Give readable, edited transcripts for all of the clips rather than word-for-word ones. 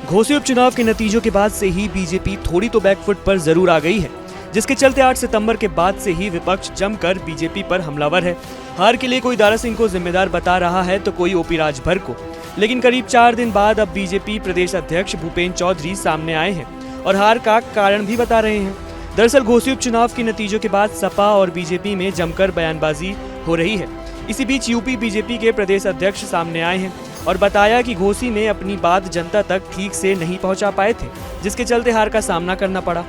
घोसी उपचुनाव के नतीजों के बाद से ही बीजेपी थोड़ी तो बैकफुट पर जरूर आ गई है, जिसके चलते 8 सितंबर के बाद से ही विपक्ष जमकर बीजेपी पर हमलावर है। हार के लिए कोई दारा सिंह को जिम्मेदार बता रहा है तो कोई ओपी राजभर को। लेकिन करीब 4 दिन बाद अब बीजेपी प्रदेश अध्यक्ष भूपेन्द्र चौधरी सामने आए हैं और हार का कारण भी बता रहे हैं। दरअसल घोसी उपचुनाव के नतीजों के बाद सपा और बीजेपी में जमकर बयानबाजी हो रही है। इसी बीच यूपी बीजेपी के प्रदेश अध्यक्ष सामने आए हैं और बताया कि घोसी में अपनी बात जनता तक ठीक से नहीं पहुंचा पाए थे, जिसके चलते हार का सामना करना पड़ा।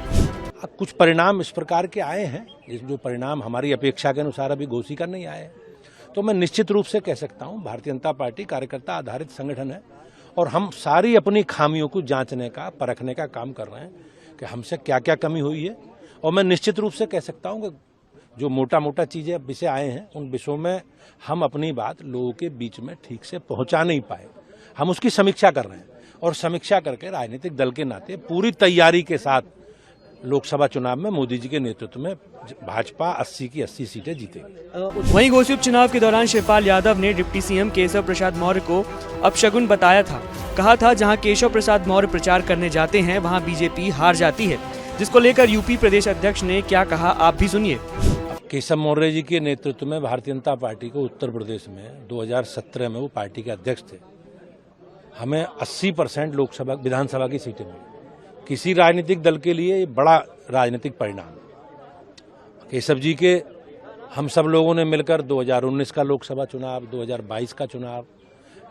कुछ परिणाम इस प्रकार के आए हैं, जो परिणाम हमारी अपेक्षा के अनुसार अभी घोसी का नहीं आए, तो मैं निश्चित रूप से कह सकता हूं भारतीय जनता पार्टी कार्यकर्ता आधारित संगठन है और हम सारी अपनी खामियों को जांचने का, परखने का काम कर रहे हैं कि हमसे क्या क्या कमी हुई है। और मैं निश्चित रूप से कह सकता हूं कि जो मोटा मोटा चीजें विषय आए हैं उन विषयों में हम अपनी बात लोगों के बीच में ठीक से पहुंचा नहीं पाए। हम उसकी समीक्षा कर रहे हैं और समीक्षा करके राजनीतिक दल के नाते पूरी तैयारी के साथ लोकसभा चुनाव में मोदी जी के नेतृत्व में भाजपा 80 की 80 सीटें जीतेगी। वहीं घोसी उपचुनाव के दौरान शिवपाल यादव ने डिप्टी सीएम केशव प्रसाद मौर्य को अपशगुन बताया था। कहा था जहां केशव प्रसाद मौर्य प्रचार करने जाते हैं वहां बीजेपी हार जाती है, जिसको लेकर यूपी प्रदेश अध्यक्ष ने क्या कहा आप भी सुनिए। केशव मौर्य जी के नेतृत्व में भारतीय जनता पार्टी को उत्तर प्रदेश में 2017 में वो पार्टी के अध्यक्ष थे। हमें 80% लोकसभा विधानसभा की सीटें मिली। किसी राजनीतिक दल के लिए ये बड़ा राजनीतिक परिणाम। केशव जी के हम सब लोगों ने मिलकर 2019 का लोकसभा चुनाव, 2022 का चुनाव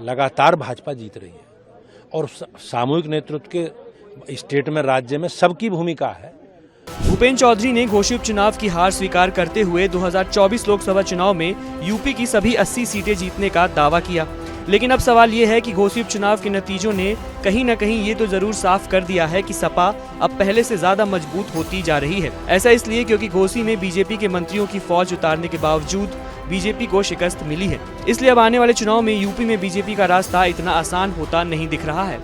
लगातार भाजपा जीत रही है और सामूहिक नेतृत्व के स्टेट में, राज्य में सबकी भूमिका है। भूपेन्द्र चौधरी ने घोसी उपचुनाव की हार स्वीकार करते हुए 2024 लोकसभा चुनाव में यूपी की सभी 80 सीटें जीतने का दावा किया। लेकिन अब सवाल ये है कि घोसी उपचुनाव के नतीजों ने कहीं न कहीं ये तो जरूर साफ कर दिया है कि सपा अब पहले से ज्यादा मजबूत होती जा रही है। ऐसा इसलिए क्योंकि घोसी में बीजेपी के मंत्रियों की फौज उतारने के बावजूद बीजेपी को शिकस्त मिली है। इसलिए अब आने वाले चुनाव में यूपी में बीजेपी का रास्ता इतना आसान होता नहीं दिख रहा है।